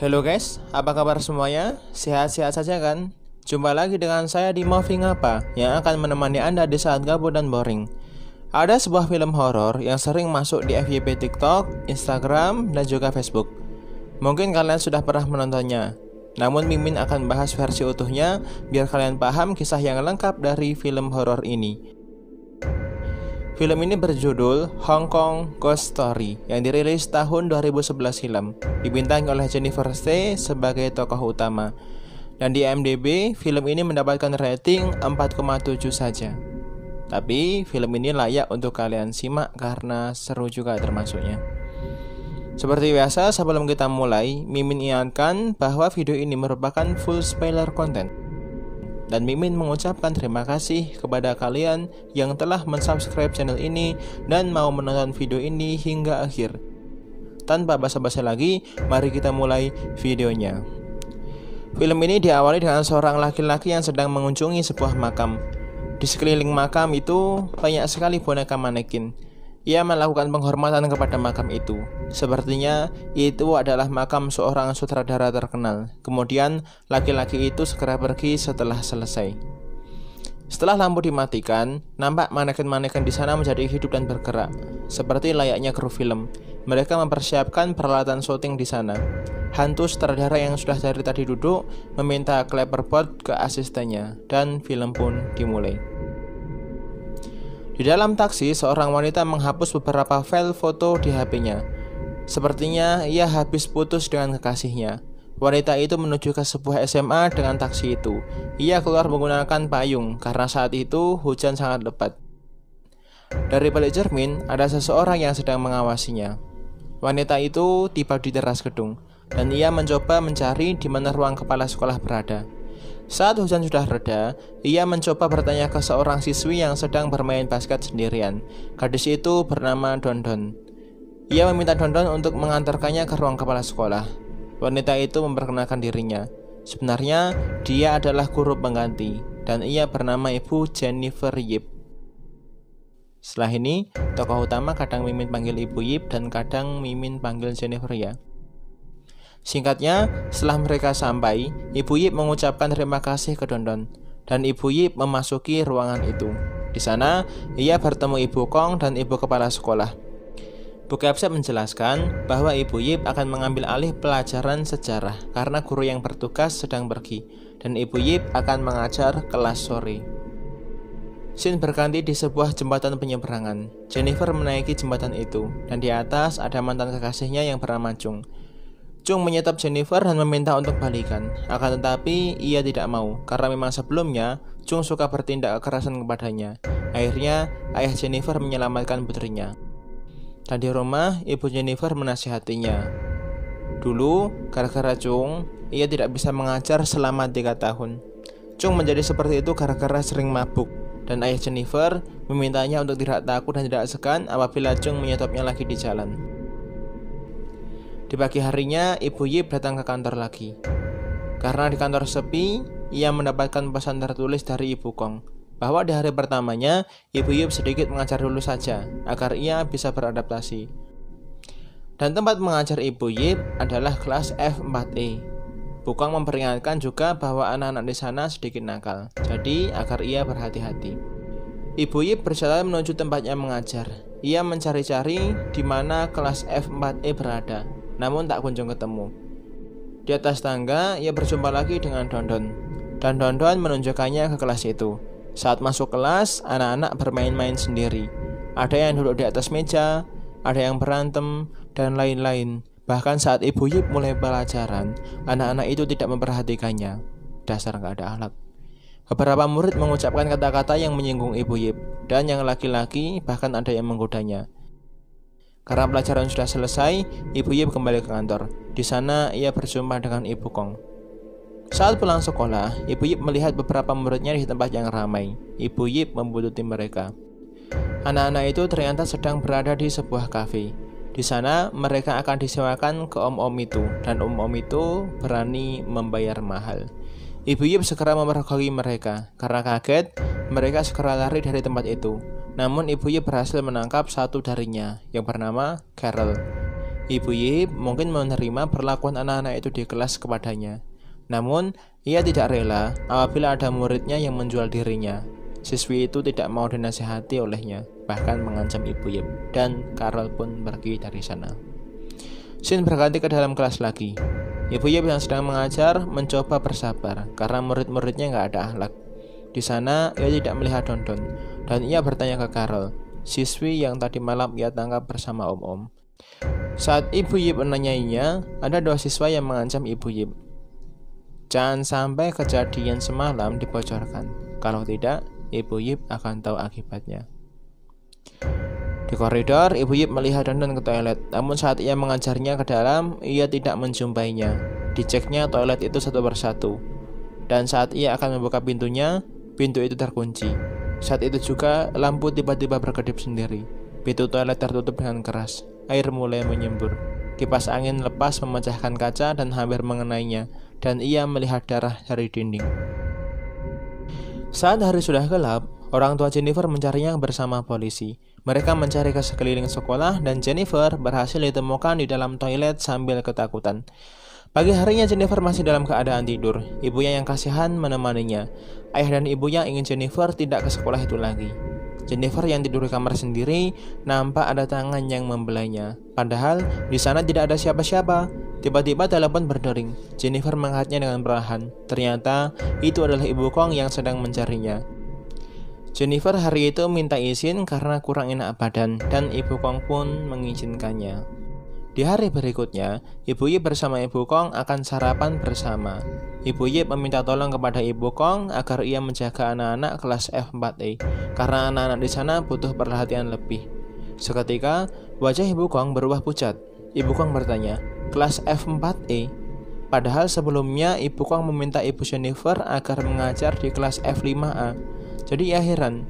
Halo guys, apa kabar semuanya? Sehat-sehat saja kan? Jumpa lagi dengan saya di Movie Ngapa yang akan menemani Anda di saat gabut dan boring. Ada sebuah film horor yang sering masuk di FYP TikTok, Instagram, dan juga Facebook. Mungkin kalian sudah pernah menontonnya. Namun Mimin akan bahas versi utuhnya biar kalian paham kisah yang lengkap dari film horor ini. Film ini berjudul Hong Kong Ghost Story yang dirilis tahun 2011 silam, dibintangi oleh Jennifer Stay sebagai tokoh utama. Dan di IMDb, film ini mendapatkan rating 4,7 saja. Tapi film ini layak untuk kalian simak karena seru juga termasuknya. Seperti biasa, sebelum kita mulai, Mimin ingatkan bahwa video ini merupakan full spoiler content. Dan Mimin mengucapkan terima kasih kepada kalian yang telah mensubscribe channel ini dan mau menonton video ini hingga akhir. Tanpa basa-basi lagi, mari kita mulai videonya. Film ini diawali dengan seorang laki-laki yang sedang mengunjungi sebuah makam. Di sekeliling makam itu banyak sekali boneka manekin. Ia melakukan penghormatan kepada makam itu. Sepertinya itu adalah makam seorang sutradara terkenal. Kemudian laki-laki itu segera pergi setelah selesai. Setelah lampu dimatikan, nampak manekin-manekin di sana menjadi hidup dan bergerak, seperti layaknya kru film. Mereka mempersiapkan peralatan syuting di sana. Hantu sutradara yang sudah dari tadi duduk meminta clapperboard ke asistennya, dan film pun dimulai. Di dalam taksi, seorang wanita menghapus beberapa file foto di HP-nya. Sepertinya ia habis putus dengan kekasihnya. Wanita itu menuju ke sebuah SMA dengan taksi itu. Ia keluar menggunakan payung karena saat itu hujan sangat lebat. Dari balik cermin, ada seseorang yang sedang mengawasinya. Wanita itu tiba di teras gedung, dan ia mencoba mencari di mana ruang kepala sekolah berada. Saat hujan sudah reda, ia mencoba bertanya ke seorang siswi yang sedang bermain basket sendirian. Gadis itu bernama Dondon. Ia meminta Dondon untuk mengantarkannya ke ruang kepala sekolah. Wanita itu memperkenalkan dirinya. Sebenarnya, dia adalah guru pengganti, dan ia bernama Ibu Jennifer Yip. Setelah ini, tokoh utama kadang Mimin panggil Ibu Yip dan kadang Mimin panggil Jennifer ya. Singkatnya, setelah mereka sampai, Ibu Yip mengucapkan terima kasih ke Dondon, dan Ibu Yip memasuki ruangan itu. Di sana, ia bertemu Ibu Kong dan Ibu Kepala Sekolah. Bu Kepsep menjelaskan bahwa Ibu Yip akan mengambil alih pelajaran sejarah karena guru yang bertugas sedang pergi, dan Ibu Yip akan mengajar kelas sore. Scene berganti di sebuah jembatan penyeberangan. Jennifer menaiki jembatan itu, dan di atas ada mantan kekasihnya yang bernama Chung. Chung menyetop Jennifer dan meminta untuk balikan. Akan tetapi ia tidak mau, karena memang sebelumnya Chung suka bertindak kekerasan kepadanya. Akhirnya ayah Jennifer menyelamatkan putrinya. Dan di rumah, ibu Jennifer menasihatinya. Dulu, gara-gara Chung, ia tidak bisa mengajar selama 3 tahun. Chung menjadi seperti itu gara-gara sering mabuk. Dan ayah Jennifer memintanya untuk tidak takut dan tidak segan apabila Chung menyetopnya lagi di jalan. Di pagi harinya, Ibu Yip datang ke kantor lagi. Karena di kantor sepi, ia mendapatkan pesan tertulis dari Ibu Kong bahwa di hari pertamanya, Ibu Yip sedikit mengajar dulu saja agar ia bisa beradaptasi. Dan tempat mengajar Ibu Yip adalah kelas F4E. Bu Kong memperingatkan juga bahwa anak-anak di sana sedikit nakal, jadi agar ia berhati-hati. Ibu Yip berjalan menuju tempatnya mengajar. Ia mencari-cari di mana kelas F4E berada, namun tak kunjung ketemu. Di atas tangga, ia berjumpa lagi dengan Dondon, dan Dondon menunjukkannya ke kelas itu. Saat masuk kelas, anak-anak bermain-main sendiri. Ada yang duduk di atas meja, ada yang berantem, dan lain-lain. Bahkan saat Ibu Yip mulai pelajaran, anak-anak itu tidak memperhatikannya. Dasar gak ada akhlak. Beberapa murid mengucapkan kata-kata yang menyinggung Ibu Yip, dan yang laki-laki bahkan ada yang menggodanya. Karena pelajaran sudah selesai, Ibu Yip kembali ke kantor. Di sana ia berjumpa dengan Ibu Kong. Saat pulang sekolah, Ibu Yip melihat beberapa muridnya di tempat yang ramai. Ibu Yip membuntuti mereka. Anak-anak itu ternyata sedang berada di sebuah kafe. Di sana mereka akan disewakan ke om-om itu, dan om-om itu berani membayar mahal. Ibu Yip segera memergoki mereka. Karena kaget, mereka segera lari dari tempat itu. Namun Ibu Yip berhasil menangkap satu darinya yang bernama Carol. Ibu Yip mungkin menerima perlakuan anak-anak itu di kelas kepadanya. Namun, ia tidak rela apabila ada muridnya yang menjual dirinya. Siswi itu tidak mau dinasihati olehnya, bahkan mengancam Ibu Yip, dan Carol pun pergi dari sana. Scene berganti ke dalam kelas lagi. Ibu Yip yang sedang mengajar mencoba bersabar karena murid-muridnya nggak ada akhlak. Di sana, ia tidak melihat Dondon, dan ia bertanya ke Carol, siswi yang tadi malam ia tangkap bersama Om-Om. Saat Ibu Yip menanyainya, ada 2 siswa yang mengancam Ibu Yip. Jangan sampai kejadian semalam dibocorkan. Kalau tidak, Ibu Yip akan tahu akibatnya. Di koridor, Ibu Yip melihat Dondon ke toilet. Namun saat ia mengajarnya ke dalam, ia tidak menjumpainya. Diceknya toilet itu satu persatu. Dan saat ia akan membuka pintunya, pintu itu terkunci. Saat itu juga, lampu tiba-tiba berkedip sendiri. Pintu toilet tertutup dengan keras. Air mulai menyembur. Kipas angin lepas memecahkan kaca dan hampir mengenainya. Dan ia melihat darah dari dinding. Saat hari sudah gelap, orang tua Jennifer mencarinya bersama polisi. Mereka mencari ke sekeliling sekolah dan Jennifer berhasil ditemukan di dalam toilet sambil ketakutan. Pagi harinya Jennifer masih dalam keadaan tidur. Ibunya yang kasihan menemaninya. Ayah dan ibunya ingin Jennifer tidak ke sekolah itu lagi. Jennifer yang tidur di kamar sendiri nampak ada tangan yang membelainya. Padahal di sana tidak ada siapa-siapa. Tiba-tiba telepon berdering. Jennifer mengangkatnya dengan perlahan. Ternyata itu adalah Ibu Kong yang sedang mencarinya. Jennifer hari itu minta izin karena kurang enak badan dan Ibu Kong pun mengizinkannya. Di hari berikutnya, Ibu Yip bersama Ibu Kong akan sarapan bersama. Ibu Yip meminta tolong kepada Ibu Kong agar ia menjaga anak-anak kelas F4E karena anak-anak di sana butuh perhatian lebih. Seketika, wajah Ibu Kong berubah pucat. Ibu Kong bertanya, "Kelas F4E?" Padahal sebelumnya Ibu Kong meminta Ibu Jennifer agar mengajar di kelas F5A. Jadi ia heran.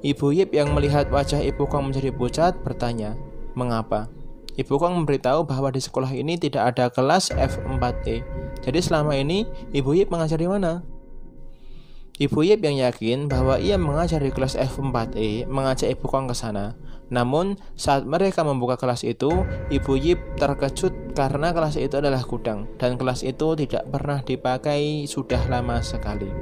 Ibu Yip yang melihat wajah Ibu Kong menjadi pucat bertanya, "Mengapa?" Ibu Kong memberitahu bahwa di sekolah ini tidak ada kelas F4E. Jadi selama ini Ibu Yip mengajar di mana? Ibu Yip yang yakin bahwa ia mengajar di kelas F4E mengajak Ibu Kong ke sana. Namun saat mereka membuka kelas itu, Ibu Yip terkejut karena kelas itu adalah gudang dan kelas itu tidak pernah dipakai sudah lama sekali.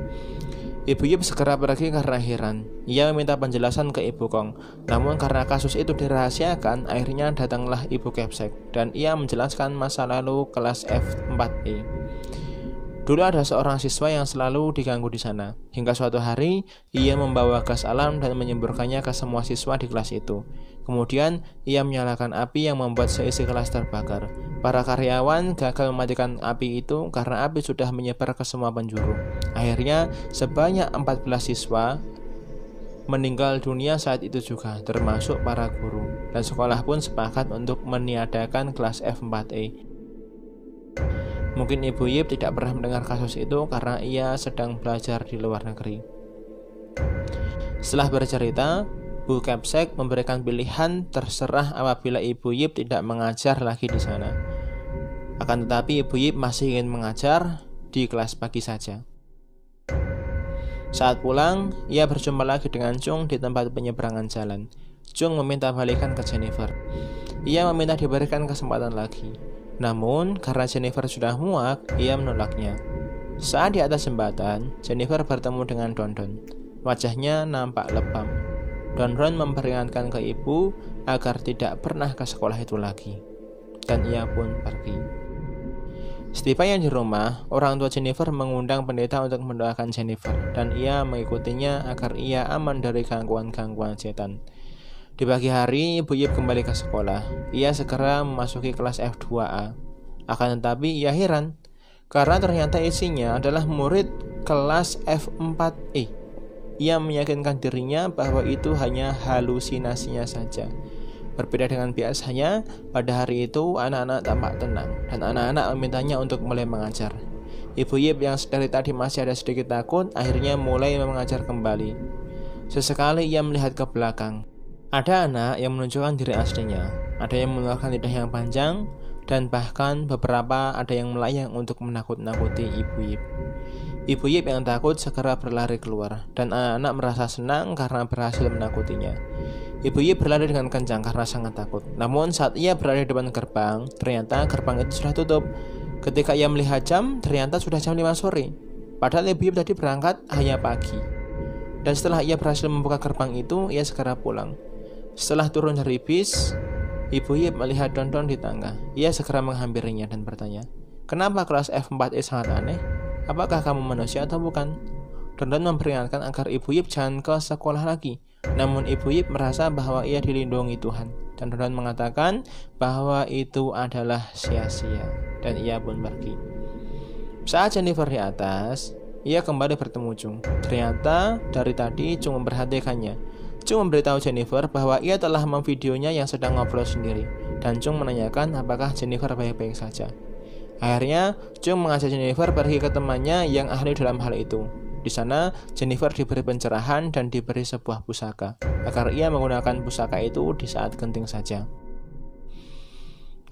Ibu Yip segera pergi karena heran. Ia meminta penjelasan ke Ibu Kong. Namun karena kasus itu dirahasiakan, akhirnya datanglah Ibu Kepsek dan ia menjelaskan masa lalu kelas F4E. Dulu ada seorang siswa yang selalu diganggu di sana. Hingga suatu hari, ia membawa gas alam dan menyemburkannya ke semua siswa di kelas itu. Kemudian, ia menyalakan api yang membuat seisi kelas terbakar. Para karyawan gagal mematikan api itu karena api sudah menyebar ke semua penjuru. Akhirnya, sebanyak 14 siswa meninggal dunia saat itu juga, termasuk para guru. Dan sekolah pun sepakat untuk meniadakan kelas F4E. Mungkin Ibu Yip tidak pernah mendengar kasus itu karena ia sedang belajar di luar negeri. Setelah bercerita, Bu Kepsek memberikan pilihan terserah apabila Ibu Yip tidak mengajar lagi di sana. Akan tetapi Ibu Yip masih ingin mengajar di kelas pagi saja. Saat pulang, ia berjumpa lagi dengan Chung di tempat penyeberangan jalan. Chung meminta balikan ke Jennifer. Ia meminta diberikan kesempatan lagi. Namun, karena Jennifer sudah muak, ia menolaknya. Saat di atas jembatan, Jennifer bertemu dengan Dondon. Wajahnya nampak lebam. Dondon memperingatkan ke ibu agar tidak pernah ke sekolah itu lagi. Dan ia pun pergi. Setibanya di rumah, orang tua Jennifer mengundang pendeta untuk mendoakan Jennifer, dan ia mengikutinya agar ia aman dari gangguan-gangguan setan. Di pagi hari, Ibu Yip kembali ke sekolah. Ia segera memasuki kelas F2A. Akan tetapi ia heran, karena ternyata isinya adalah murid kelas F4E. Ia meyakinkan dirinya bahwa itu hanya halusinasinya saja. Berbeda dengan biasanya, pada hari itu anak-anak tampak tenang, dan anak-anak memintanya untuk mulai mengajar. Ibu Yip yang dari tadi masih ada sedikit takut, akhirnya mulai mengajar kembali. Sesekali ia melihat ke belakang. Ada anak yang menunjukkan diri aslinya, ada yang mengeluarkan lidah yang panjang, dan bahkan beberapa ada yang melayang untuk menakut-nakuti Ibu Yip. Ibu Yip yang takut segera berlari keluar, dan anak-anak merasa senang karena berhasil menakutinya. Ibu Yip berlari dengan kencang karena sangat takut. Namun saat ia berada di depan gerbang, ternyata gerbang itu sudah tutup. Ketika ia melihat jam, ternyata sudah jam 5 sore. Padahal Ibu Yip tadi berangkat hanya pagi. Dan setelah ia berhasil membuka gerbang itu, ia segera pulang. Setelah turun dari bis, Ibu Yip melihat Dondon di tangga. Ia segera menghampirinya dan bertanya, "Kenapa kelas F4E sangat aneh? Apakah kamu manusia atau bukan?" Dondon memperingatkan agar Ibu Yip jangan ke sekolah lagi. Namun Ibu Yip merasa bahwa ia dilindungi Tuhan. Dan Dondon mengatakan bahwa itu adalah sia-sia. Dan ia pun pergi. Saat Jennifer di atas, ia kembali bertemu Chung. Ternyata dari tadi Chung memperhatikannya. Chung memberitahu Jennifer bahwa ia telah memvideonya yang sedang ngobrol sendiri. Dan Chung menanyakan apakah Jennifer baik-baik saja. Akhirnya Chung mengajak Jennifer pergi ke temannya yang ahli dalam hal itu. Di sana, Jennifer diberi pencerahan dan diberi sebuah pusaka, agar ia menggunakan pusaka itu di saat genting saja.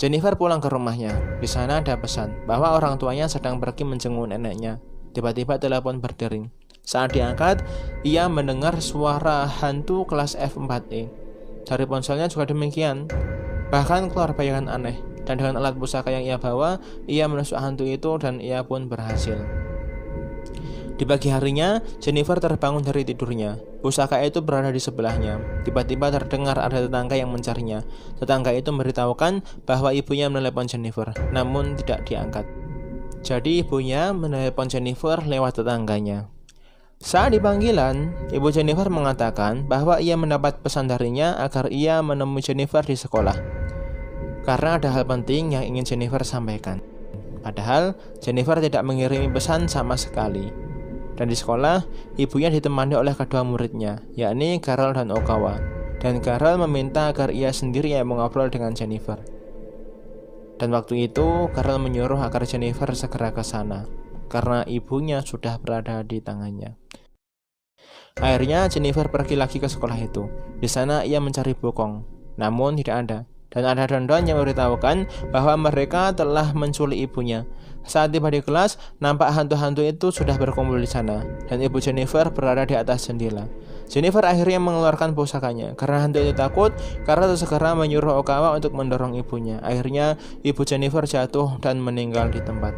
Jennifer pulang ke rumahnya. Di sana ada pesan bahwa orang tuanya sedang pergi menjenguk neneknya. Tiba-tiba telepon berdering. Saat diangkat, ia mendengar suara hantu kelas F4E. Dari ponselnya juga demikian. Bahkan keluar bayangan aneh. Dan dengan alat pusaka yang ia bawa, ia menusuk hantu itu dan ia pun berhasil. Di pagi harinya, Jennifer terbangun dari tidurnya. Pusaka itu berada di sebelahnya. Tiba-tiba terdengar ada tetangga yang mencarinya. Tetangga itu memberitahukan bahwa ibunya menelepon Jennifer, namun tidak diangkat. Jadi ibunya menelepon Jennifer lewat tetangganya. Saat di panggilan, ibu Jennifer mengatakan bahwa ia mendapat pesan darinya agar ia menemui Jennifer di sekolah. Karena ada hal penting yang ingin Jennifer sampaikan. Padahal Jennifer tidak mengirimi pesan sama sekali. Dan di sekolah, ibunya ditemani oleh kedua muridnya, yakni Carol dan Okawa. Dan Carol meminta agar ia sendiri yang mengobrol dengan Jennifer. Dan waktu itu, Carol menyuruh agar Jennifer segera ke sana, karena ibunya sudah berada di tangannya. Akhirnya Jennifer pergi lagi ke sekolah itu. Di sana ia mencari Bokong, namun tidak ada. Dan ada Dondon yang memberitahukan bahwa mereka telah menculik ibunya. Saat tiba di kelas, nampak hantu-hantu itu sudah berkumpul di sana, dan ibu Jennifer berada di atas jendela. Jennifer akhirnya mengeluarkan pusakanya. Karena hantu itu takut, Carol segera menyuruh Okawa untuk mendorong ibunya. Akhirnya ibu Jennifer jatuh dan meninggal di tempat.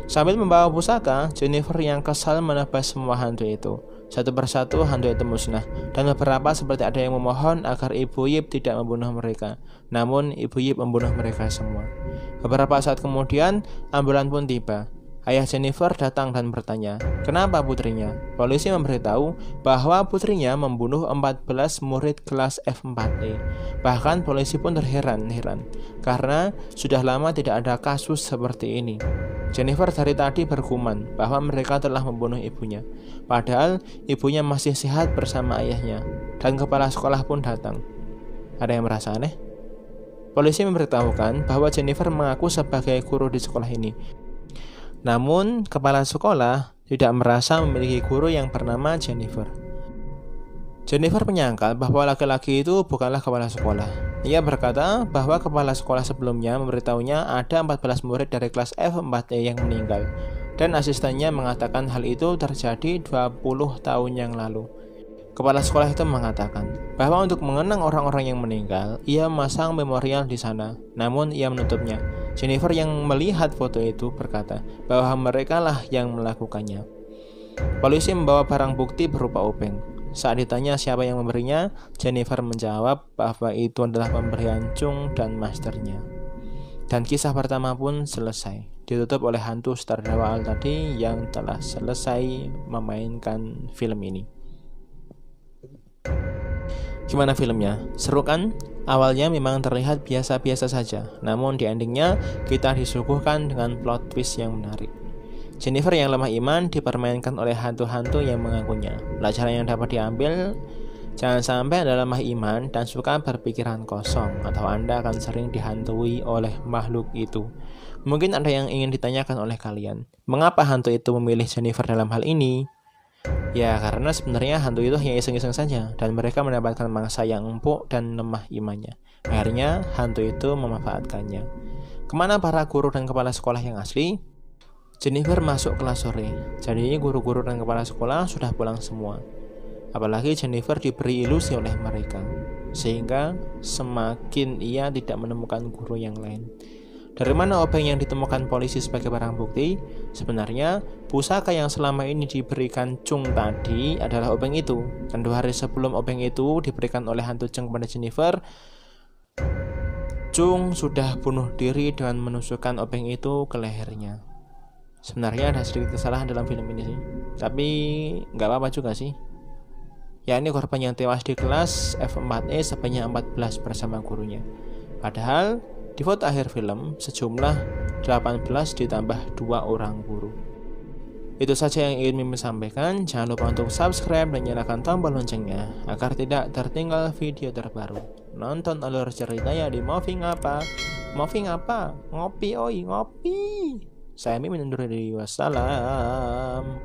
Sambil membawa pusaka, Jennifer yang kesal menebas semua hantu itu. Satu persatu hantu itu musnah, dan beberapa seperti ada yang memohon agar Ibu Yip tidak membunuh mereka. Namun Ibu Yip membunuh mereka semua. Beberapa saat kemudian, ambulan pun tiba. Ayah Jennifer datang dan bertanya, kenapa putrinya? Polisi memberitahu bahwa putrinya membunuh 14 murid kelas F4E. Bahkan polisi pun terheran-heran, karena sudah lama tidak ada kasus seperti ini. Jennifer dari tadi bergumam bahwa mereka telah membunuh ibunya. Padahal ibunya masih sehat bersama ayahnya, dan kepala sekolah pun datang. Ada yang merasa aneh? Polisi memberitahukan bahwa Jennifer mengaku sebagai guru di sekolah ini. Namun, kepala sekolah tidak merasa memiliki guru yang bernama Jennifer. Jennifer menyangkal bahwa laki-laki itu bukanlah kepala sekolah. Ia berkata bahwa kepala sekolah sebelumnya memberitahunya ada 14 murid dari kelas F4E yang meninggal, dan asistennya mengatakan hal itu terjadi 20 tahun yang lalu. Kepala sekolah itu mengatakan bahwa untuk mengenang orang-orang yang meninggal, ia memasang memorial di sana, namun ia menutupnya. Jennifer yang melihat foto itu berkata bahwa mereka lah yang melakukannya. Polisi membawa barang bukti berupa obeng. Saat ditanya siapa yang memberinya, Jennifer menjawab bahwa itu adalah pemberian Chung dan masternya. Dan kisah pertama pun selesai, ditutup oleh hantu star awal tadi yang telah selesai memainkan film ini. Gimana filmnya? Seru kan? Awalnya memang terlihat biasa-biasa saja, namun di endingnya kita disuguhkan dengan plot twist yang menarik. Jennifer yang lemah iman dipermainkan oleh hantu-hantu yang mengakunya. Pelajaran yang dapat diambil, jangan sampai Anda lemah iman dan suka berpikiran kosong, atau Anda akan sering dihantui oleh makhluk itu. Mungkin ada yang ingin ditanyakan oleh kalian, mengapa hantu itu memilih Jennifer dalam hal ini? Ya, karena sebenarnya hantu itu hanya iseng-iseng saja, dan mereka mendapatkan mangsa yang empuk dan lemah imannya. Akhirnya, hantu itu memanfaatkannya. Kemana para guru dan kepala sekolah yang asli? Jennifer masuk kelas sore, jadi guru-guru dan kepala sekolah sudah pulang semua. Apalagi Jennifer diberi ilusi oleh mereka. sehingga semakin ia tidak menemukan guru yang lain. Dari mana obeng yang ditemukan polisi sebagai barang bukti? Sebenarnya, pusaka yang selama ini diberikan Chung tadi adalah obeng itu. Dan 2 hari sebelum obeng itu diberikan oleh hantu Chung kepada Jennifer, Chung sudah bunuh diri dengan menusukkan obeng itu ke lehernya. Sebenarnya ada sedikit kesalahan dalam film ini sih, tapi nggak apa-apa juga sih. Ya, ini korban yang tewas di kelas F4E sebanyak 14 bersama gurunya. Padahal di foto akhir film sejumlah 18 ditambah 2 orang guru. Itu saja yang ingin Mimin sampaikan. Jangan lupa untuk subscribe dan nyalakan tombol loncengnya agar tidak tertinggal video terbaru. Nonton alur ceritanya di Moving Apa? Moving apa? Ngopi oi, ngopi. Saya Mimin undur diri. Wassalam.